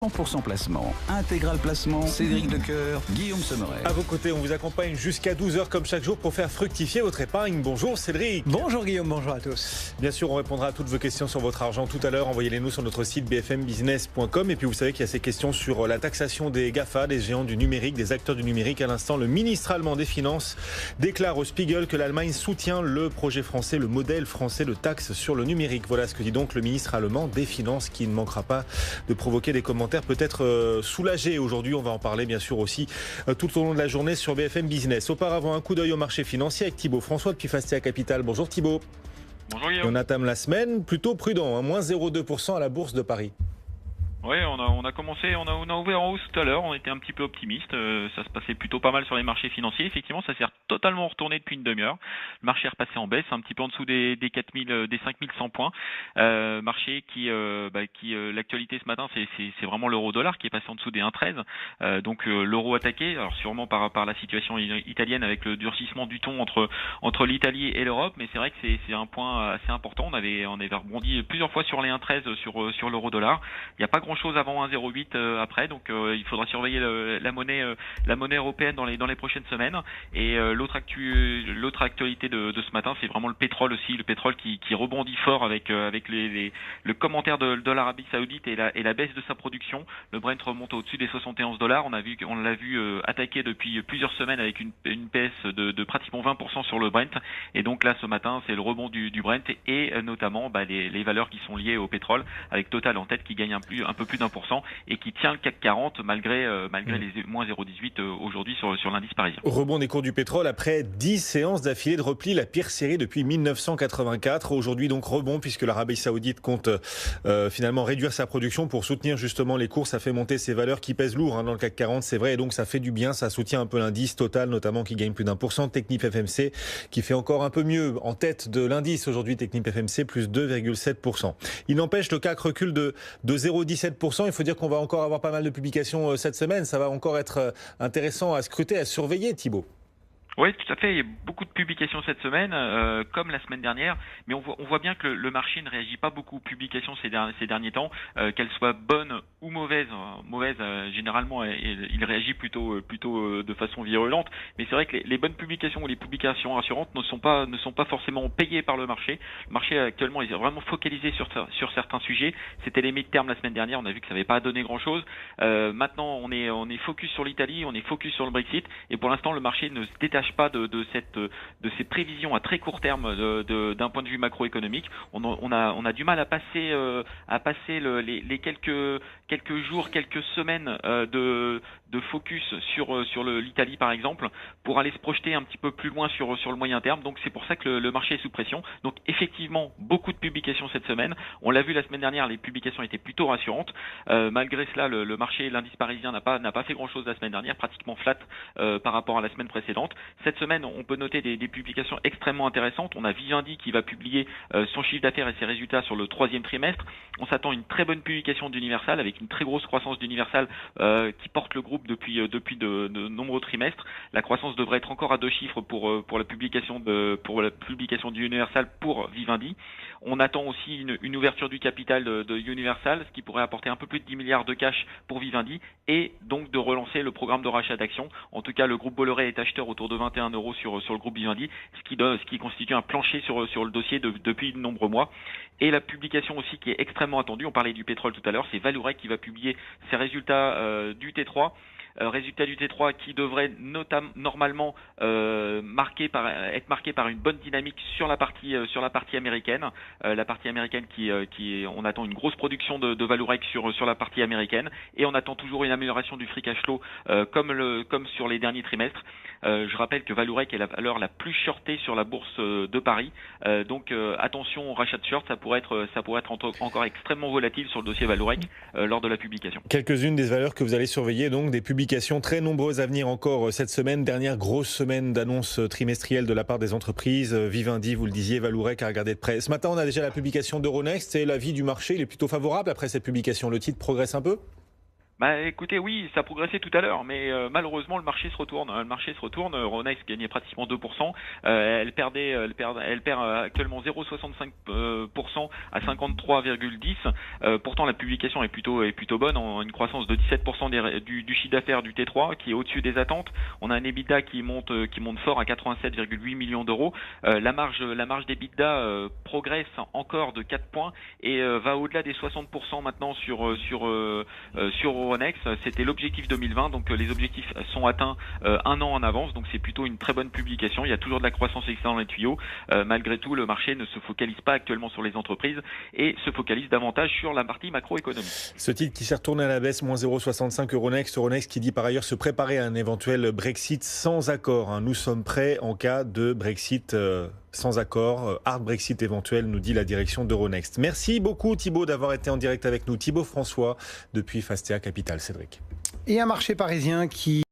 100% placement, intégral placement, Cédric Decoeur, Guillaume Sommeret. À vos côtés, on vous accompagne jusqu'à 12h comme chaque jour pour faire fructifier votre épargne. Bonjour Cédric. Bonjour Guillaume, bonjour à tous. Bien sûr, on répondra à toutes vos questions sur votre argent tout à l'heure. Envoyez-les nous sur notre site bfmbusiness.com. Et puis vous savez qu'il y a ces questions sur la taxation des GAFA, des géants du numérique, des acteurs du numérique. À l'instant, le ministre allemand des Finances déclare au Spiegel que l'Allemagne soutient le projet français, le modèle français de taxe sur le numérique. Voilà ce que dit donc le ministre allemand des Finances, qui ne manquera pas de provoquer des commentaires peut-être soulagés aujourd'hui. On va en parler bien sûr aussi tout au long de la journée sur BFM Business. Auparavant, un coup d'œil au marché financier avec Thibaut François depuis Fastia Capital. Bonjour Thibaut. Bonjour Guillaume. On entame la semaine plutôt prudent, moins 0,2% à la bourse de Paris. Oui, on a commencé, on a ouvert en hausse tout à l'heure, on était un petit peu optimiste, ça se passait plutôt pas mal sur les marchés financiers. Effectivement, ça s'est totalement retourné depuis une demi-heure. Le marché est repassé en baisse, un petit peu en dessous des 5100 points. Marché qui l'actualité ce matin, c'est vraiment l'euro-dollar qui est passé en dessous des 1,13. Donc l'euro attaqué, alors sûrement par la situation italienne avec le durcissement du ton entre l'Italie et l'Europe, mais c'est vrai que c'est un point assez important. On avait rebondi plusieurs fois sur les 1,13 sur l'euro-dollar. Il n'y a pas grand-chose avant 1,08 après, donc il faudra surveiller la monnaie européenne dans les prochaines semaines. Et l'autre actualité de ce matin, c'est vraiment le pétrole aussi, le pétrole qui rebondit fort avec le commentaire de l'Arabie Saoudite et la baisse de sa production. Le Brent remonte au-dessus des $71. On l'a vu attaquer depuis plusieurs semaines avec une baisse de pratiquement 20% sur le Brent. Et donc là, ce matin, c'est le rebond du Brent et notamment les valeurs qui sont liées au pétrole, avec Total en tête qui gagne un peu plus d'1% et qui tient le CAC 40 malgré les moins 0,18 aujourd'hui sur l'indice parisien. Rebond des cours du pétrole après 10 séances d'affilée de repli, la pire série depuis 1984. Aujourd'hui donc rebond puisque l'Arabie Saoudite compte finalement réduire sa production pour soutenir justement les cours. Ça fait monter ces valeurs qui pèsent lourd dans le CAC 40, c'est vrai, et donc ça fait du bien, ça soutient un peu l'indice. Total notamment qui gagne plus d'1%, Technip FMC qui fait encore un peu mieux en tête de l'indice aujourd'hui, Technip FMC plus 2,7%. Il n'empêche, le CAC recule de 0,17%. Il faut dire qu'on va encore avoir pas mal de publications cette semaine. Ça va encore être intéressant à scruter, à surveiller, Thibaut. Oui, tout à fait. Il y a beaucoup de publications cette semaine, comme la semaine dernière, mais on voit bien que le marché ne réagit pas beaucoup aux publications ces derniers temps, qu'elles soient bonnes ou mauvaises. Généralement, il réagit plutôt de façon virulente. Mais c'est vrai que les bonnes publications ou les publications rassurantes ne sont pas forcément payées par le marché. Le marché actuellement est vraiment focalisé sur certains sujets. C'était les mid-term la semaine dernière. On a vu que ça n'avait pas donné grand-chose. Maintenant, on est focus sur l'Italie, on est focus sur le Brexit, et pour l'instant, le marché ne se détache pas de ces prévisions à très court terme d'un point de vue macroéconomique. On a du mal à passer les quelques jours, quelques semaines de focus sur l'Italie par exemple, pour aller se projeter un petit peu plus loin sur le moyen terme. Donc c'est pour ça que le marché est sous pression. Donc effectivement, beaucoup de publications cette semaine. On l'a vu la semaine dernière, les publications étaient plutôt rassurantes. Malgré cela, le marché, l'indice parisien n'a pas fait grand-chose la semaine dernière, pratiquement flat par rapport à la semaine précédente. Cette semaine, on peut noter des publications extrêmement intéressantes. On a Vivendi qui va publier son chiffre d'affaires et ses résultats sur le troisième trimestre. On s'attend à une très bonne publication d'Universal avec une très grosse croissance d'Universal qui porte le groupe depuis de nombreux trimestres. La croissance devrait être encore à 2 chiffres pour la publication d'Universal pour Vivendi. On attend aussi une ouverture du capital de Universal, ce qui pourrait apporter un peu plus de 10 milliards de cash pour Vivendi et donc de relancer le programme de rachat d'actions. En tout cas, le groupe Bolloré est acheteur autour de 21 € sur le groupe Vivendi, ce qui constitue un plancher sur le dossier depuis de nombreux mois. Et la publication aussi qui est extrêmement attendue, on parlait du pétrole tout à l'heure, c'est Vallourec qui va publier ses résultats du T3. Résultat du T3 qui devrait normalement être marqué par une bonne dynamique sur la partie américaine. La partie américaine on attend une grosse production de Vallourec sur la partie américaine, et on attend toujours une amélioration du free cash flow comme sur les derniers trimestres. Je rappelle que Vallourec est la valeur la plus shortée sur la bourse de Paris. Donc attention au rachat de short, ça pourrait être encore extrêmement volatile sur le dossier Vallourec lors de la publication. Quelques-unes des valeurs que vous allez surveiller, donc des publications très nombreuses à venir encore cette semaine. Dernière grosse semaine d'annonces trimestrielles de la part des entreprises. Vivendi, vous le disiez, Vallourec à regarder de près. Ce matin, on a déjà la publication d'Euronext et l'avis du marché, il est plutôt favorable après cette publication. Le titre progresse un peu ? Écoutez, oui, ça a progressé tout à l'heure, mais malheureusement le marché se retourne. Le marché se retourne. Euronext gagnait pratiquement 2%. Elle perd actuellement 0,65% à 53,10. Pourtant la publication est plutôt bonne, en une croissance de 17% du chiffre d'affaires du T3 qui est au-dessus des attentes. On a un EBITDA qui monte fort à 87,8 millions d'euros. La marge d'EBITDA progresse encore de 4 points et va au-delà des 60% maintenant sur Euronext. C'était l'objectif 2020, donc les objectifs sont atteints un an en avance, donc c'est plutôt une très bonne publication. Il y a toujours de la croissance externe dans les tuyaux. Malgré tout, le marché ne se focalise pas actuellement sur les entreprises et se focalise davantage sur la partie macroéconomique. Ce titre qui s'est retourné à la baisse, moins 0,65 Euronext qui dit par ailleurs se préparer à un éventuel Brexit sans accord. Nous sommes prêts en cas de Brexit sans accord, hard Brexit éventuel, nous dit la direction d'Euronext. Merci beaucoup Thibaut d'avoir été en direct avec nous. Thibaut François depuis Fastea Capital. Cédric. Et un marché parisien qui